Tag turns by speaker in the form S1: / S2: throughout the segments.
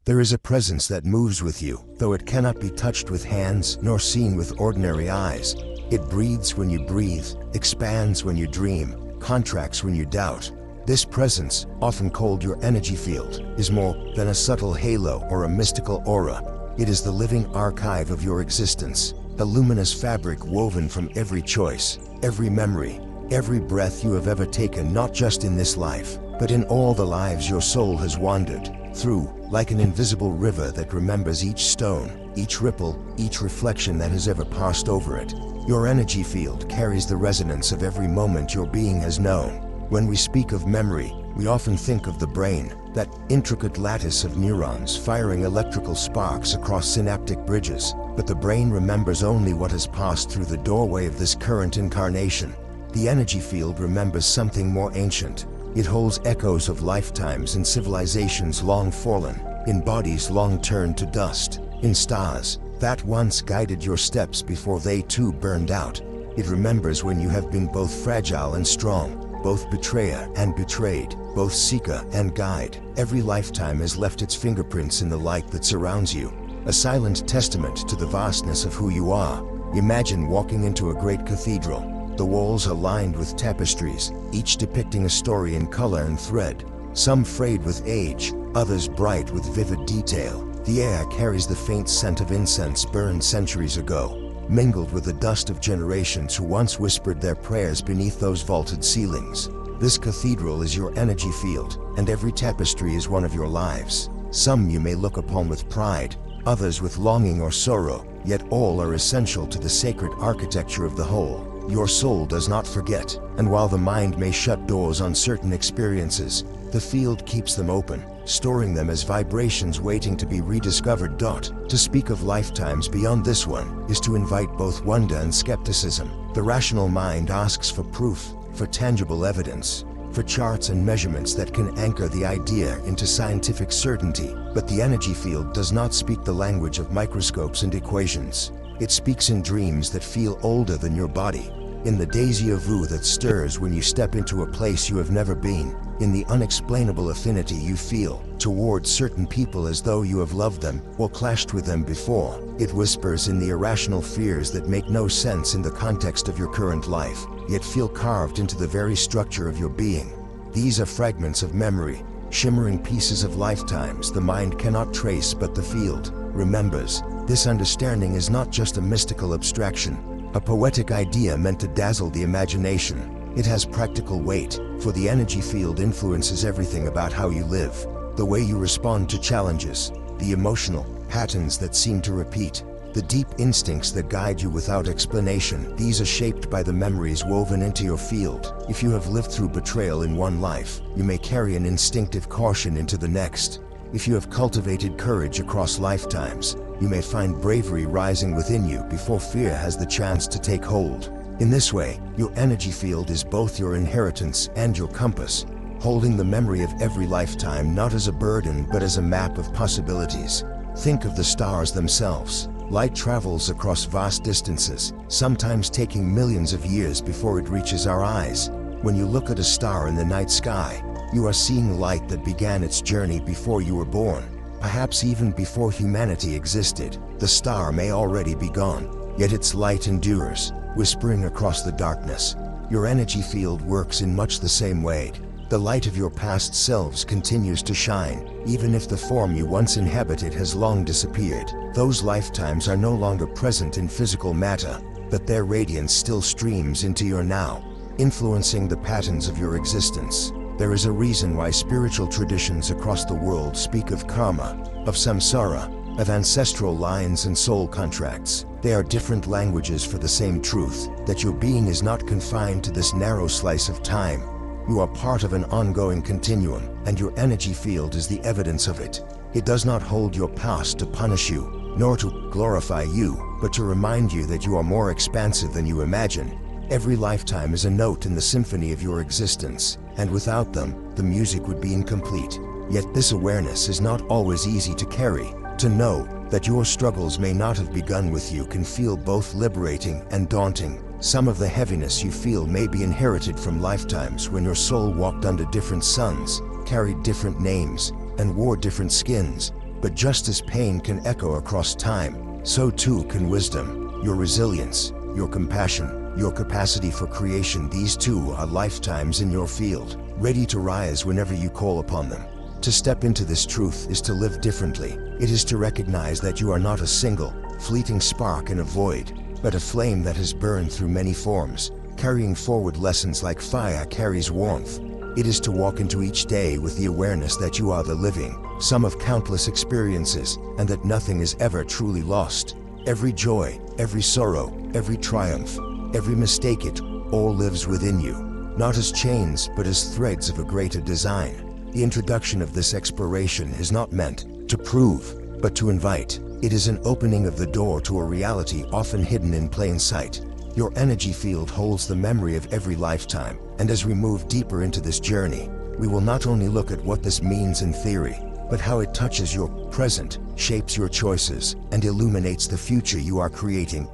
S1: There is a presence that moves with you, though it cannot be touched with hands nor seen with ordinary eyes. It breathes when you breathe, expands when you dream, contracts when you doubt. This presence, often called your energy field, is more than a subtle halo or a mystical aura. It is the living archive of your existence, a luminous fabric woven from every choice, every memory, every breath you have ever taken, not just in this life, but in all the lives your soul has wandered through, like an invisible river that remembers each stone, each ripple, each reflection that has ever passed over it. Your energy field carries the resonance of every moment your being has known. When we speak of memory, we often think of the brain, that intricate lattice of neurons firing electrical sparks across synaptic bridges. But the brain remembers only what has passed through the doorway of this current incarnation. The energy field remembers something more ancient. It holds echoes of lifetimes in civilizations long fallen, in bodies long turned to dust, in stars that once guided your steps before they too burned out. It remembers when you have been both fragile and strong, both betrayer and betrayed, both seeker and guide. Every lifetime has left its fingerprints in the light that surrounds you, a silent testament to the vastness of who you are. Imagine walking into a great cathedral. The walls are lined with tapestries, each depicting a story in color and thread, some frayed with age, others bright with vivid detail. The air carries the faint scent of incense burned centuries ago, mingled with the dust of generations who once whispered their prayers beneath those vaulted ceilings. This cathedral is your energy field, and every tapestry is one of your lives. Some you may look upon with pride, others with longing or sorrow, yet all are essential to the sacred architecture of the whole. Your soul does not forget, and while the mind may shut doors on certain experiences, the field keeps them open, storing them as vibrations waiting to be rediscovered. To speak of lifetimes beyond this one is to invite both wonder and skepticism. The rational mind asks for proof, for tangible evidence, for charts and measurements that can anchor the idea into scientific certainty. But the energy field does not speak the language of microscopes and equations. It speaks in dreams that feel older than your body, in the déjà vu that stirs when you step into a place you have never been, in the unexplainable affinity you feel towards certain people as though you have loved them or clashed with them before. It whispers in the irrational fears that make no sense in the context of your current life, yet feel carved into the very structure of your being. These are fragments of memory, shimmering pieces of lifetimes the mind cannot trace, but the field remembers. This understanding is not just a mystical abstraction, a poetic idea meant to dazzle the imagination. It has practical weight, for the energy field influences everything about how you live, the way you respond to challenges, the emotional patterns that seem to repeat, the deep instincts that guide you without explanation. These are shaped by the memories woven into your field. If you have lived through betrayal in one life, you may carry an instinctive caution into the next. If you have cultivated courage across lifetimes, you may find bravery rising within you before fear has the chance to take hold. In this way, your energy field is both your inheritance and your compass, holding the memory of every lifetime not as a burden but as a map of possibilities. Think of the stars themselves. Light travels across vast distances, sometimes taking millions of years before it reaches our eyes. When you look at a star in the night sky, you are seeing light that began its journey before you were born. Perhaps even before humanity existed, the star may already be gone, yet its light endures, whispering across the darkness. Your energy field works in much the same way. The light of your past selves continues to shine, even if the form you once inhabited has long disappeared. Those lifetimes are no longer present in physical matter, but their radiance still streams into your now, influencing the patterns of your existence. There is a reason why spiritual traditions across the world speak of karma, of samsara, of ancestral lines and soul contracts. They are different languages for the same truth, that your being is not confined to this narrow slice of time. You are part of an ongoing continuum, and your energy field is the evidence of it. It does not hold your past to punish you, nor to glorify you, but to remind you that you are more expansive than you imagine. Every lifetime is a note in the symphony of your existence, and without them, the music would be incomplete. Yet this awareness is not always easy to carry. To know that your struggles may not have begun with you can feel both liberating and daunting. Some of the heaviness you feel may be inherited from lifetimes when your soul walked under different suns, carried different names, and wore different skins. But just as pain can echo across time, so too can wisdom, your resilience, your compassion, your capacity for creation. These two are lifetimes in your field, ready to rise whenever you call upon them. To step into this truth is to live differently. It is to recognize that you are not a single, fleeting spark in a void, but a flame that has burned through many forms, carrying forward lessons like fire carries warmth. It is to walk into each day with the awareness that you are the living sum of countless experiences, and that nothing is ever truly lost. Every joy, every sorrow, every triumph, every mistake, it all lives within you, not as chains but as threads of a greater design. The introduction of this exploration is not meant to prove, but to invite. It is an opening of the door to a reality often hidden in plain sight. Your energy field holds the memory of every lifetime, and as we move deeper into this journey, we will not only look at what this means in theory, but how it touches your present, shapes your choices, and illuminates the future you are creating.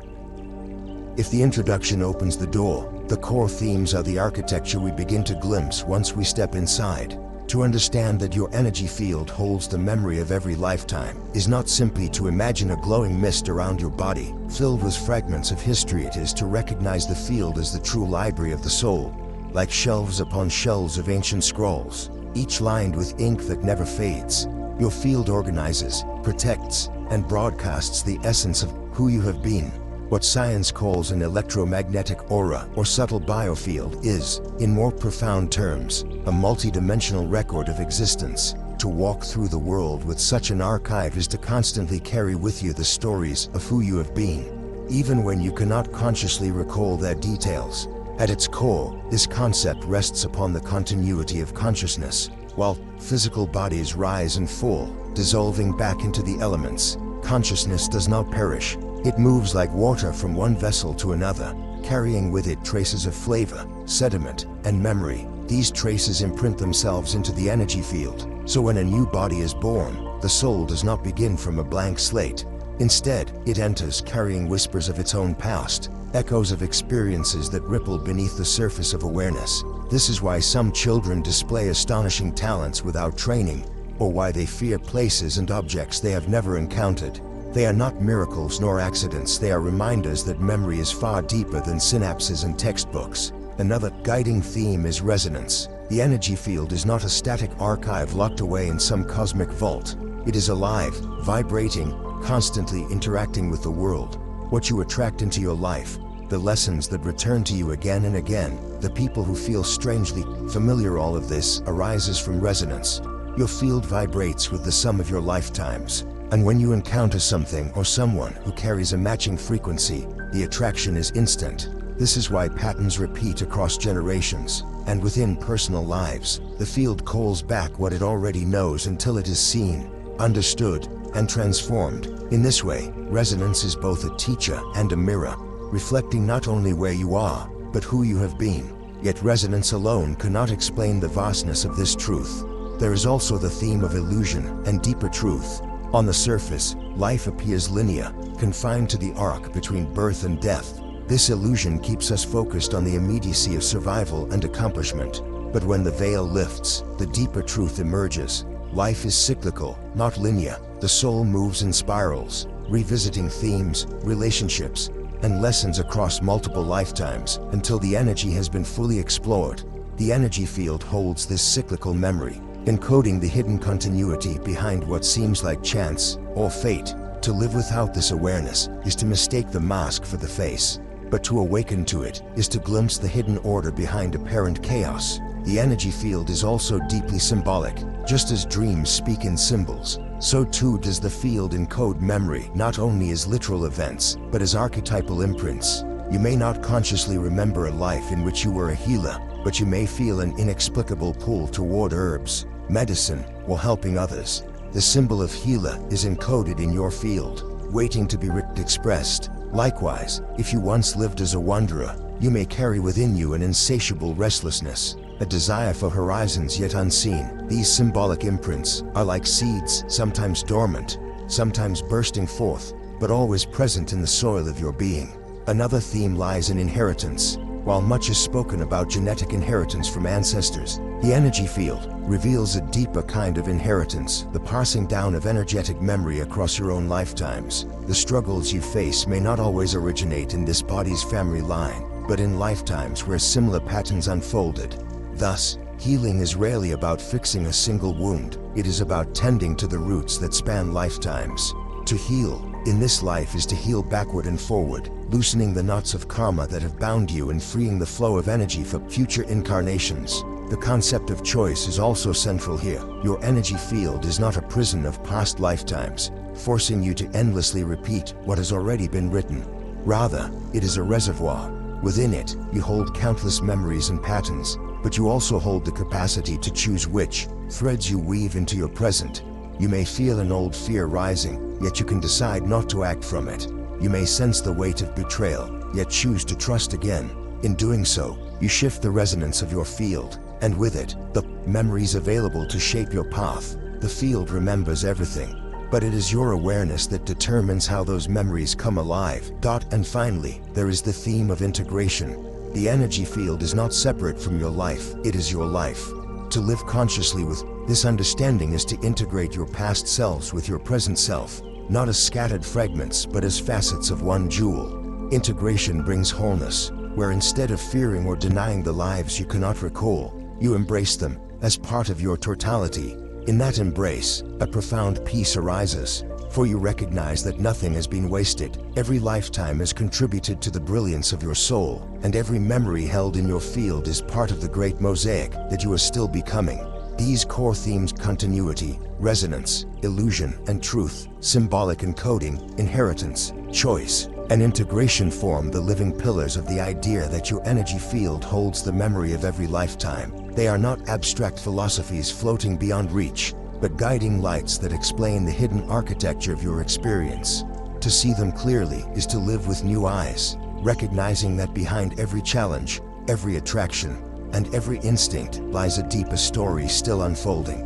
S1: If the introduction opens the door, the core themes are the architecture we begin to glimpse once we step inside. To understand that your energy field holds the memory of every lifetime is not simply to imagine a glowing mist around your body, filled with fragments of history. It is to recognize the field as the true library of the soul, like shelves upon shelves of ancient scrolls, each lined with ink that never fades. Your field organizes, protects, and broadcasts the essence of who you have been. What science calls an electromagnetic aura or subtle biofield is, in more profound terms, a multidimensional record of existence. To walk through the world with such an archive is to constantly carry with you the stories of who you have been, even when you cannot consciously recall their details. At its core, this concept rests upon the continuity of consciousness. While physical bodies rise and fall, dissolving back into the elements, consciousness does not perish. It moves like water from one vessel to another, carrying with it traces of flavor, sediment, and memory. These traces imprint themselves into the energy field, so when a new body is born, the soul does not begin from a blank slate. Instead, it enters carrying whispers of its own past, echoes of experiences that rippled beneath the surface of awareness. This is why some children display astonishing talents without training, or why they fear places and objects they have never encountered. They are not miracles nor accidents. They are reminders that memory is far deeper than synapses and textbooks. Another guiding theme is resonance. The energy field is not a static archive locked away in some cosmic vault. It is alive, vibrating, constantly interacting with the world. What you attract into your life, the lessons that return to you again and again, the people who feel strangely familiar, all of this arises from resonance. Your field vibrates with the sum of your lifetimes. And when you encounter something or someone who carries a matching frequency, the attraction is instant. This is why patterns repeat across generations, and within personal lives, the field calls back what it already knows until it is seen, understood, and transformed. In this way, resonance is both a teacher and a mirror, reflecting not only where you are, but who you have been. Yet resonance alone cannot explain the vastness of this truth. There is also the theme of illusion and deeper truth. On the surface, life appears linear, confined to the arc between birth and death. This illusion keeps us focused on the immediacy of survival and accomplishment. But when the veil lifts, the deeper truth emerges. Life is cyclical, not linear. The soul moves in spirals, revisiting themes, relationships, and lessons across multiple lifetimes until the energy has been fully explored. The energy field holds this cyclical memory, encoding the hidden continuity behind what seems like chance or fate. To live without this awareness is to mistake the mask for the face, but to awaken to it is to glimpse the hidden order behind apparent chaos. The energy field is also deeply symbolic. Just as dreams speak in symbols, so too does the field encode memory, not only as literal events, but as archetypal imprints. You may not consciously remember a life in which you were a healer, but you may feel an inexplicable pull toward herbs, medicine, or helping others. The symbol of healer is encoded in your field, waiting to be expressed. Likewise, if you once lived as a wanderer, you may carry within you an insatiable restlessness, a desire for horizons yet unseen. These symbolic imprints are like seeds, sometimes dormant, sometimes bursting forth, but always present in the soil of your being. Another theme lies in inheritance. While much is spoken about genetic inheritance from ancestors, the energy field reveals a deeper kind of inheritance, the passing down of energetic memory across your own lifetimes. The struggles you face may not always originate in this body's family line, but in lifetimes where similar patterns unfolded. Thus, healing is rarely about fixing a single wound. It is about tending to the roots that span lifetimes. To heal in this life is to heal backward and forward, loosening the knots of karma that have bound you and freeing the flow of energy for future incarnations. The concept of choice is also central here. Your energy field is not a prison of past lifetimes, forcing you to endlessly repeat what has already been written. Rather, it is a reservoir. Within it, you hold countless memories and patterns, but you also hold the capacity to choose which threads you weave into your present. You may feel an old fear rising, yet you can decide not to act from it. You may sense the weight of betrayal, yet choose to trust again. In doing so, you shift the resonance of your field, and with it, the memories available to shape your path. The field remembers everything, but it is your awareness that determines how those memories come alive. And finally, there is the theme of integration. The energy field is not separate from your life, it is your life. To live consciously with this understanding is to integrate your past selves with your present self, not as scattered fragments but as facets of one jewel. Integration brings wholeness, where instead of fearing or denying the lives you cannot recall, you embrace them as part of your totality. In that embrace, a profound peace arises, for you recognize that nothing has been wasted. Every lifetime has contributed to the brilliance of your soul, and every memory held in your field is part of the great mosaic that you are still becoming. These core themes: continuity, resonance, illusion, and truth, symbolic encoding, inheritance, choice, and integration form the living pillars of the idea that your energy field holds the memory of every lifetime. They are not abstract philosophies floating beyond reach, but guiding lights that explain the hidden architecture of your experience. To see them clearly is to live with new eyes, recognizing that behind every challenge, every attraction, and every instinct lies a deeper story still unfolding.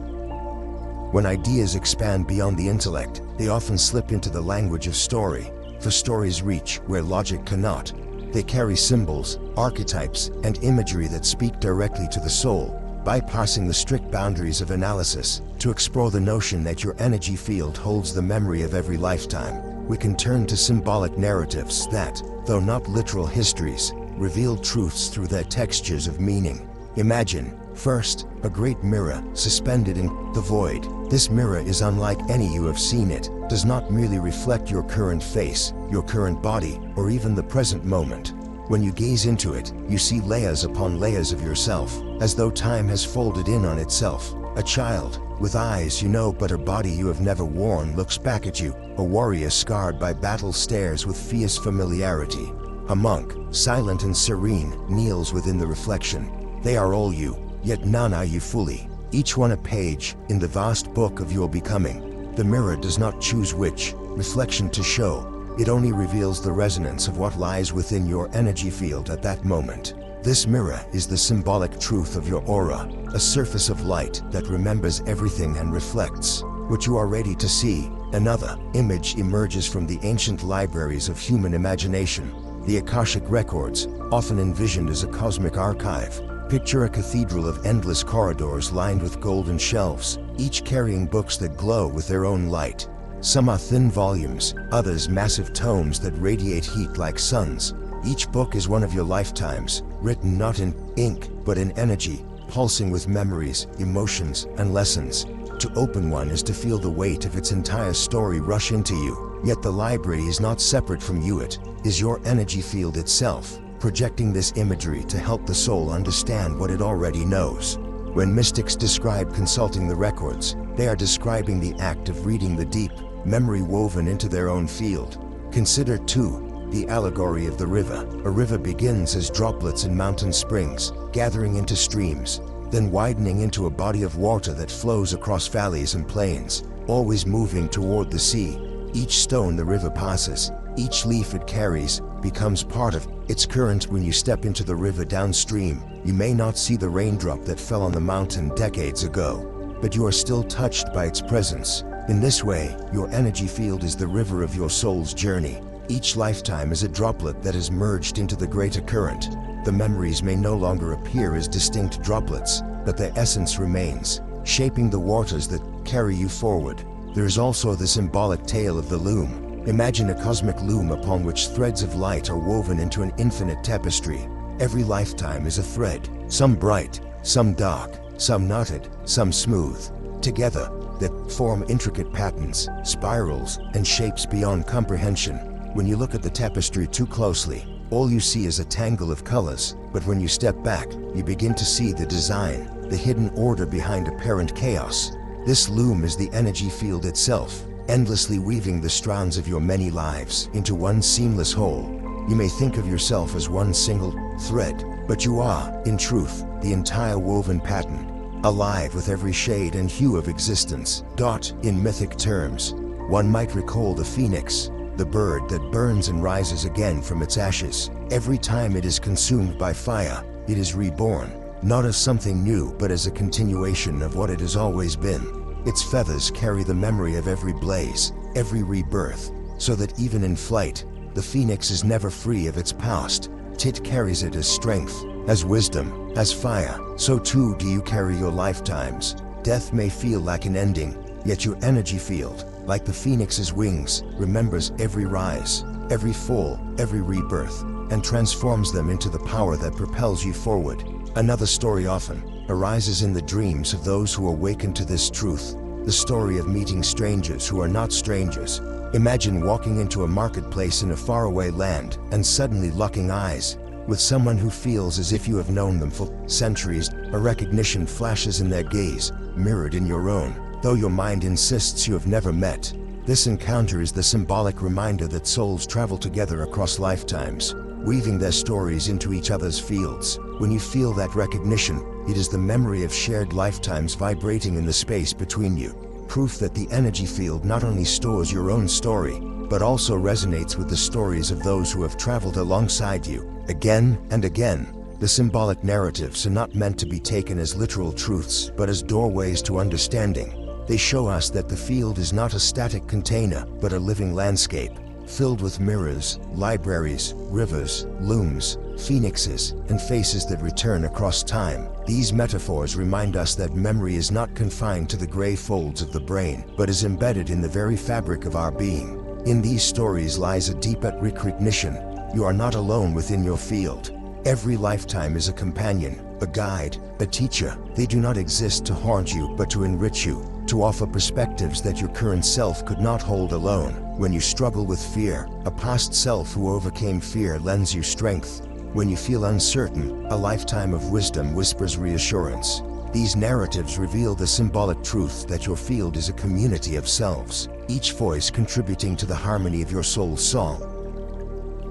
S1: When ideas expand beyond the intellect, they often slip into the language of story, for stories reach where logic cannot. They carry symbols, archetypes, and imagery that speak directly to the soul, bypassing the strict boundaries of analysis. To explore the notion that your energy field holds the memory of every lifetime, we can turn to symbolic narratives that, though not literal histories, reveal truths through their textures of meaning. Imagine, first, a great mirror suspended in the void. This mirror is unlike any you have seen. It does not merely reflect your current face, your current body, or even the present moment. When you gaze into it, you see layers upon layers of yourself, as though time has folded in on itself. A child, with eyes you know but a body you have never worn, looks back at you. A warrior scarred by battle stares with fierce familiarity. A monk, silent and serene, kneels within the reflection. They are all you, yet none are you fully. Each one a page in the vast book of your becoming. The mirror does not choose which reflection to show. It only reveals the resonance of what lies within your energy field at that moment. This mirror is the symbolic truth of your aura, a surface of light that remembers everything and reflects what you are ready to see. Another image emerges from the ancient libraries of human imagination. The Akashic records, often envisioned as a cosmic archive. Picture a cathedral of endless corridors lined with golden shelves, each carrying books that glow with their own light. Some are thin volumes, others massive tomes that radiate heat like suns. Each book is one of your lifetimes, written not in ink, but in energy, pulsing with memories, emotions, and lessons. To open one is to feel the weight of its entire story rush into you. Yet the library is not separate from you. It is your energy field itself, projecting this imagery to help the soul understand what it already knows. When mystics describe consulting the records, they are describing the act of reading the deep memory woven into their own field. Consider, too, the allegory of the river. A river begins as droplets in mountain springs, gathering into streams, then widening into a body of water that flows across valleys and plains, always moving toward the sea. Each stone the river passes, each leaf it carries, becomes part of its current. When you step into the river downstream, you may not see the raindrop that fell on the mountain decades ago, but you are still touched by its presence. In this way, your energy field is the river of your soul's journey. Each lifetime is a droplet that has merged into the greater current. The memories may no longer appear as distinct droplets, but their essence remains, shaping the waters that carry you forward. There is also the symbolic tale of the loom. Imagine a cosmic loom upon which threads of light are woven into an infinite tapestry. Every lifetime is a thread, some bright, some dark, some knotted, some smooth. Together, that form intricate patterns, spirals, and shapes beyond comprehension. When you look at the tapestry too closely, all you see is a tangle of colors, but when you step back, you begin to see the design, the hidden order behind apparent chaos. This loom is the energy field itself, endlessly weaving the strands of your many lives into one seamless whole. You may think of yourself as one single thread, but you are, in truth, the entire woven pattern, alive with every shade and hue of existence. In mythic terms, one might recall the phoenix, the bird that burns and rises again from its ashes. Every time it is consumed by fire, it is reborn, not as something new but as a continuation of what it has always been. Its feathers carry the memory of every blaze, every rebirth, so that even in flight, the phoenix is never free of its past. It carries it as strength, as wisdom, as fire. So too do you carry your lifetimes. Death may feel like an ending, yet your energy field, like the phoenix's wings, remembers every rise, every fall, every rebirth, and transforms them into the power that propels you forward. Another story often arises in the dreams of those who awaken to this truth, the story of meeting strangers who are not strangers. Imagine walking into a marketplace in a faraway land and suddenly locking eyes with someone who feels as if you have known them for centuries. A recognition flashes in their gaze, mirrored in your own, though your mind insists you have never met. This encounter is the symbolic reminder that souls travel together across lifetimes, weaving their stories into each other's fields. When you feel that recognition, it is the memory of shared lifetimes vibrating in the space between you. Proof that the energy field not only stores your own story, but also resonates with the stories of those who have traveled alongside you. Again and again, the symbolic narratives are not meant to be taken as literal truths, but as doorways to understanding. They show us that the field is not a static container, but a living landscape, filled with mirrors, libraries, rivers, looms, phoenixes, and faces that return across time. These metaphors remind us that memory is not confined to the gray folds of the brain, but is embedded in the very fabric of our being. In these stories lies a deep recognition. You are not alone within your field. Every lifetime is a companion, a guide, a teacher. They do not exist to haunt you, but to enrich you, to offer perspectives that your current self could not hold alone. When you struggle with fear, a past self who overcame fear lends you strength. When you feel uncertain, a lifetime of wisdom whispers reassurance. These narratives reveal the symbolic truth that your field is a community of selves, each voice contributing to the harmony of your soul's song.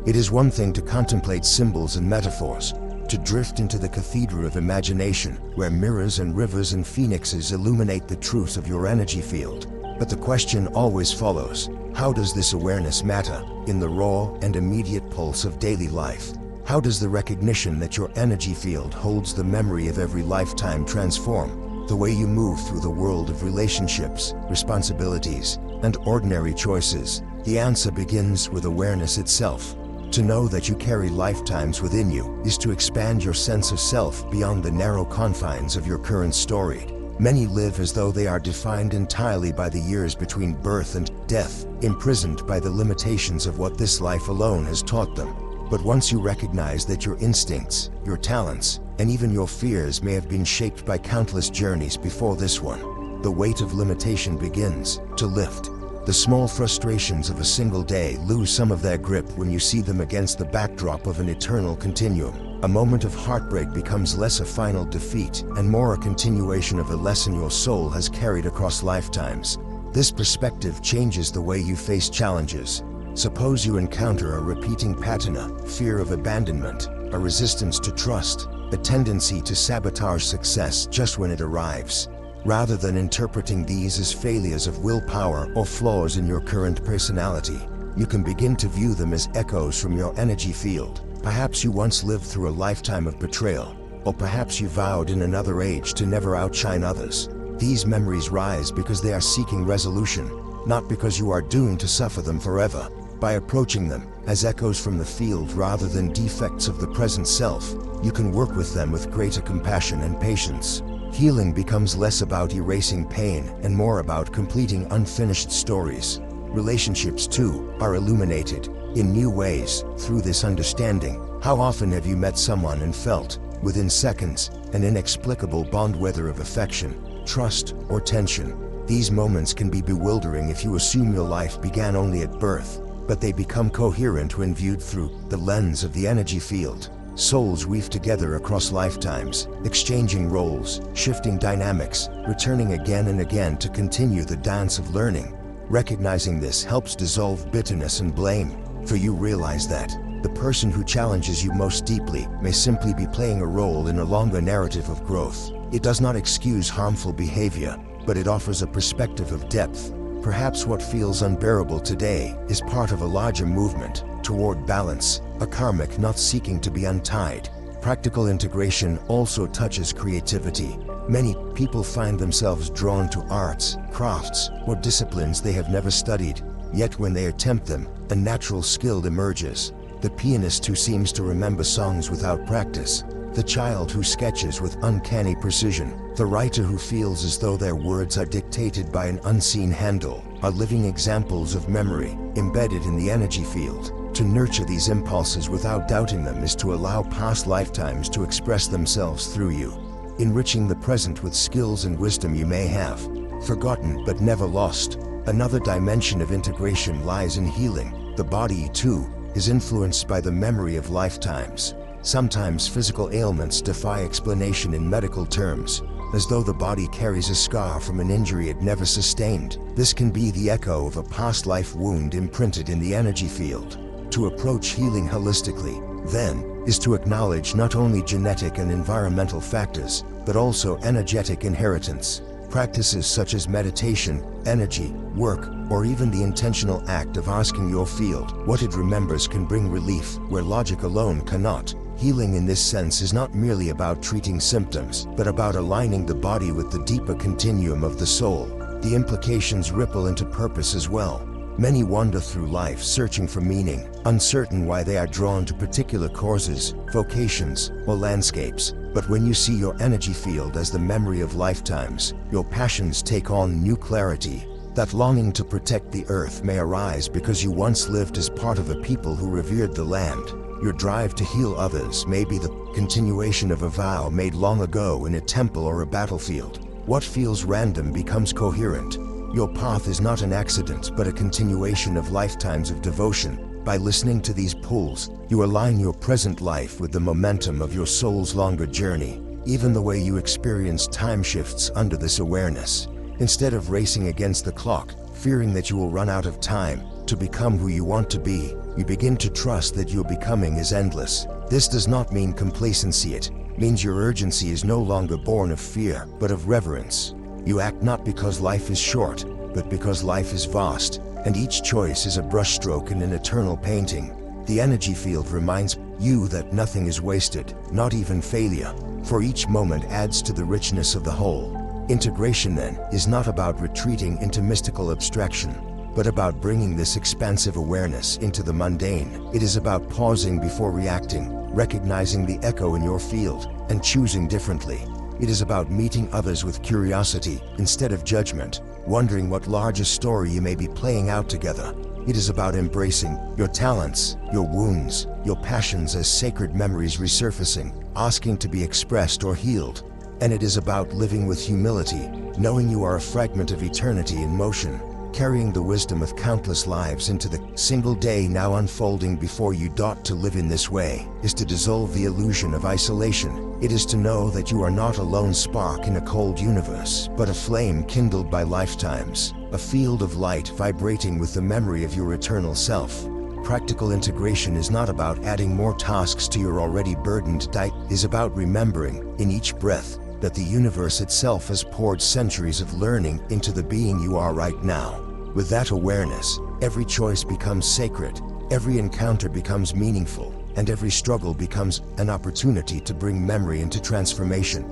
S1: It is one thing to contemplate symbols and metaphors, to drift into the cathedral of imagination, where mirrors and rivers and phoenixes illuminate the truth of your energy field. But the question always follows, how does this awareness matter in the raw and immediate pulse of daily life? How does the recognition that your energy field holds the memory of every lifetime transform the way you move through the world of relationships, responsibilities, and ordinary choices? The answer begins with awareness itself. To know that you carry lifetimes within you is to expand your sense of self beyond the narrow confines of your current story. Many live as though they are defined entirely by the years between birth and death, imprisoned by the limitations of what this life alone has taught them. But once you recognize that your instincts, your talents, and even your fears may have been shaped by countless journeys before this one, the weight of limitation begins to lift. The small frustrations of a single day lose some of their grip when you see them against the backdrop of an eternal continuum. A moment of heartbreak becomes less a final defeat and more a continuation of a lesson your soul has carried across lifetimes. This perspective changes the way you face challenges. Suppose you encounter a repeating pattern, a fear of abandonment, a resistance to trust, a tendency to sabotage success just when it arrives. Rather than interpreting these as failures of willpower or flaws in your current personality, you can begin to view them as echoes from your energy field. Perhaps you once lived through a lifetime of betrayal, or perhaps you vowed in another age to never outshine others. These memories rise because they are seeking resolution, not because you are doomed to suffer them forever. By approaching them, as echoes from the field rather than defects of the present self, you can work with them with greater compassion and patience. Healing becomes less about erasing pain and more about completing unfinished stories. Relationships, too, are illuminated in new ways through this understanding. How often have you met someone and felt, within seconds, an inexplicable bond, whether of affection, trust, or tension? These moments can be bewildering if you assume your life began only at birth, but they become coherent when viewed through the lens of the energy field. Souls weave together across lifetimes, exchanging roles, shifting dynamics, returning again and again to continue the dance of learning. Recognizing this helps dissolve bitterness and blame, for you realize that the person who challenges you most deeply may simply be playing a role in a longer narrative of growth. It does not excuse harmful behavior, but it offers a perspective of depth. Perhaps what feels unbearable today is part of a larger movement toward balance, a karmic not seeking to be untied. Practical integration also touches creativity. Many people find themselves drawn to arts, crafts, or disciplines they have never studied, yet when they attempt them, a natural skill emerges. The pianist who seems to remember songs without practice, the child who sketches with uncanny precision, the writer who feels as though their words are dictated by an unseen handle, are living examples of memory embedded in the energy field. To nurture these impulses without doubting them is to allow past lifetimes to express themselves through you, enriching the present with skills and wisdom you may have forgotten but never lost. Another dimension of integration lies in healing. The body, too, is influenced by the memory of lifetimes. Sometimes physical ailments defy explanation in medical terms, as though the body carries a scar from an injury it never sustained. This can be the echo of a past life wound imprinted in the energy field. To approach healing holistically, then, is to acknowledge not only genetic and environmental factors, but also energetic inheritance. Practices such as meditation, energy work, or even the intentional act of asking your field what it remembers can bring relief where logic alone cannot. Healing in this sense is not merely about treating symptoms, but about aligning the body with the deeper continuum of the soul. The implications ripple into purpose as well. Many wander through life searching for meaning, uncertain why they are drawn to particular causes, vocations, or landscapes. But when you see your energy field as the memory of lifetimes, your passions take on new clarity. That longing to protect the earth may arise because you once lived as part of a people who revered the land. Your drive to heal others may be the continuation of a vow made long ago in a temple or a battlefield. What feels random becomes coherent. Your path is not an accident but a continuation of lifetimes of devotion. By listening to these pulls, you align your present life with the momentum of your soul's longer journey. Even the way you experience time shifts under this awareness. Instead of racing against the clock, fearing that you will run out of time to become who you want to be, you begin to trust that your becoming is endless. This does not mean complacency. It means your urgency is no longer born of fear, but of reverence. You act not because life is short, but because life is vast, and each choice is a brushstroke in an eternal painting. The energy field reminds you that nothing is wasted, not even failure, for each moment adds to the richness of the whole. Integration, then, is not about retreating into mystical abstraction, but about bringing this expansive awareness into the mundane. It is about pausing before reacting, recognizing the echo in your field, and choosing differently. It is about meeting others with curiosity instead of judgment, wondering what larger story you may be playing out together. It is about embracing your talents, your wounds, your passions as sacred memories resurfacing, asking to be expressed or healed. And it is about living with humility, knowing you are a fragment of eternity in motion, carrying the wisdom of countless lives into the single day now unfolding before you. To live in this way is to dissolve the illusion of isolation. It is to know that you are not a lone spark in a cold universe, but a flame kindled by lifetimes, a field of light vibrating with the memory of your eternal self. Practical integration is not about adding more tasks to your already burdened diet. It is about remembering, in each breath, that the universe itself has poured centuries of learning into the being you are right now. With that awareness, every choice becomes sacred, every encounter becomes meaningful, and every struggle becomes an opportunity to bring memory into transformation.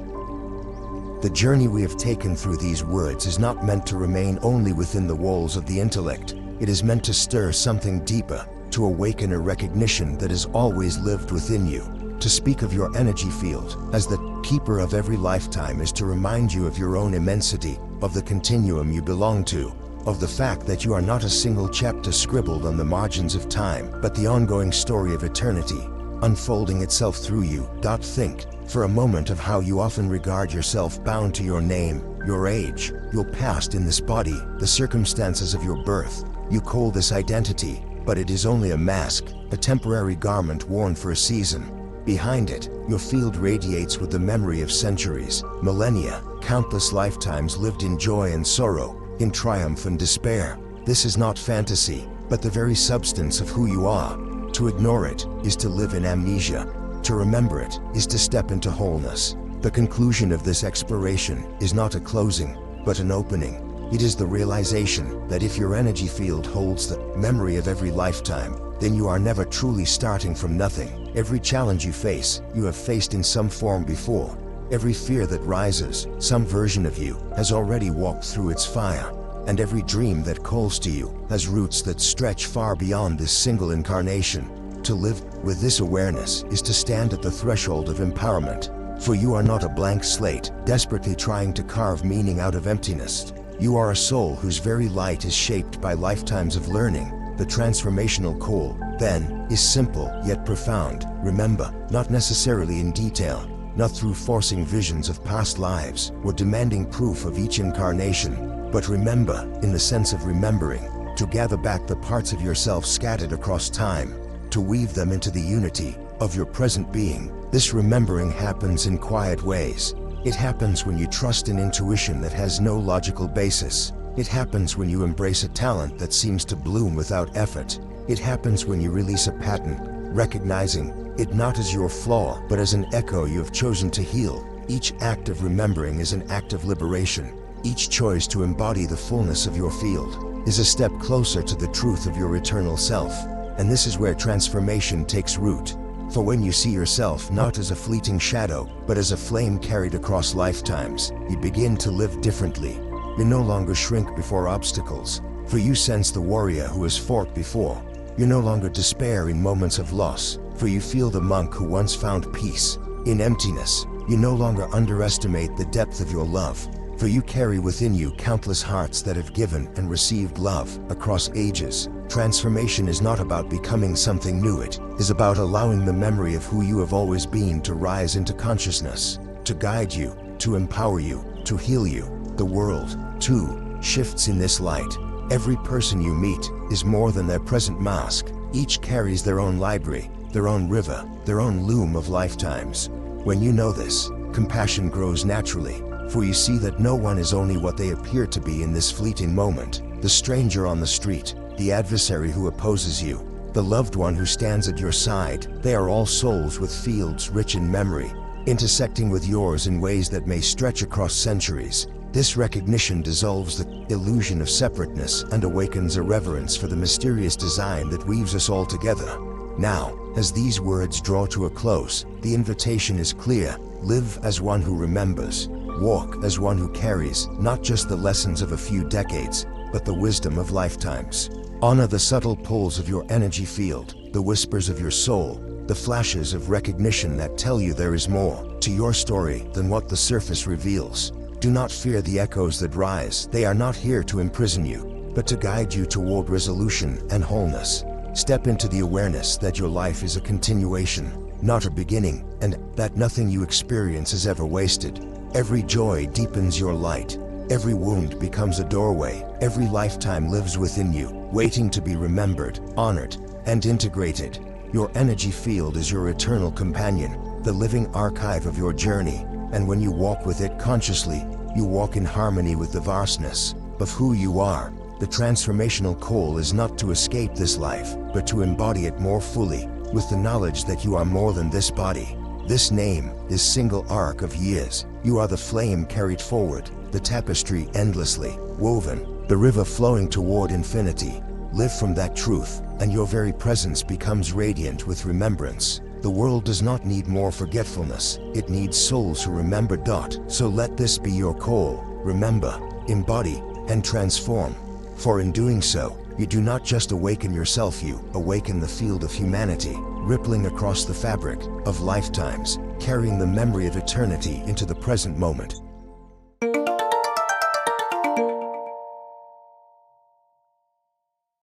S1: The journey we have taken through these words is not meant to remain only within the walls of the intellect. It is meant to stir something deeper, to awaken a recognition that has always lived within you. To speak of your energy field as the keeper of every lifetime is to remind you of your own immensity, of the continuum you belong to, of the fact that you are not a single chapter scribbled on the margins of time, but the ongoing story of eternity, unfolding itself through you. Think for a moment of how you often regard yourself bound to your name, your age, your past in this body, the circumstances of your birth. You call this identity, but it is only a mask, a temporary garment worn for a season. Behind it, your field radiates with the memory of centuries, millennia, countless lifetimes lived in joy and sorrow, in triumph and despair. This is not fantasy, but the very substance of who you are. To ignore it is to live in amnesia. To remember it is to step into wholeness. The conclusion of this exploration is not a closing, but an opening. It is the realization that if your energy field holds the memory of every lifetime, then you are never truly starting from nothing. Every challenge you face, you have faced in some form before. Every fear that rises, some version of you has already walked through its fire. And every dream that calls to you has roots that stretch far beyond this single incarnation. To live with this awareness is to stand at the threshold of empowerment. For you are not a blank slate, desperately trying to carve meaning out of emptiness. You are a soul whose very light is shaped by lifetimes of learning. The transformational call, then, is simple yet profound. Remember, not necessarily in detail, not through forcing visions of past lives or demanding proof of each incarnation, but remember, in the sense of remembering, to gather back the parts of yourself scattered across time, to weave them into the unity of your present being. This remembering happens in quiet ways. It happens when you trust an intuition that has no logical basis. It happens when you embrace a talent that seems to bloom without effort. It happens when you release a pattern, recognizing it not as your flaw, but as an echo you have chosen to heal. Each act of remembering is an act of liberation. Each choice to embody the fullness of your field is a step closer to the truth of your eternal self. And this is where transformation takes root. For when you see yourself not as a fleeting shadow, but as a flame carried across lifetimes, you begin to live differently. You no longer shrink before obstacles, for you sense the warrior who has fought before. You no longer despair in moments of loss, for you feel the monk who once found peace in emptiness. You no longer underestimate the depth of your love, for you carry within you countless hearts that have given and received love across ages. Transformation is not about becoming something new, it is about allowing the memory of who you have always been to rise into consciousness, to guide you, to empower you, to heal you. The world, too, shifts in this light. Every person you meet is more than their present mask. Each carries their own library, their own river, their own loom of lifetimes. When you know this, compassion grows naturally, for you see that no one is only what they appear to be in this fleeting moment. The stranger on the street, the adversary who opposes you, the loved one who stands at your side, they are all souls with fields rich in memory, intersecting with yours in ways that may stretch across centuries. This recognition dissolves the illusion of separateness and awakens a reverence for the mysterious design that weaves us all together. Now, as these words draw to a close, the invitation is clear. Live as one who remembers. Walk as one who carries not just the lessons of a few decades, but the wisdom of lifetimes. Honor the subtle pulls of your energy field, the whispers of your soul, the flashes of recognition that tell you there is more to your story than what the surface reveals. Do not fear the echoes that rise. They are not here to imprison you, but to guide you toward resolution and wholeness. Step into the awareness that your life is a continuation, not a beginning, and that nothing you experience is ever wasted. Every joy deepens your light. Every wound becomes a doorway. Every lifetime lives within you, waiting to be remembered, honored, and integrated. Your energy field is your eternal companion, the living archive of your journey. And when you walk with it consciously, you walk in harmony with the vastness of who you are. The transformational call is not to escape this life, but to embody it more fully, with the knowledge that you are more than this body. This name, this single arc of years, you are the flame carried forward, the tapestry endlessly woven, the river flowing toward infinity. Live from that truth, and your very presence becomes radiant with remembrance. The world does not need more forgetfulness, it needs souls who remember. So let this be your call. Remember, embody, and transform. For in doing so, You do not just awaken yourself, you awaken the field of humanity, rippling across the fabric of lifetimes, carrying the memory of eternity into the present moment.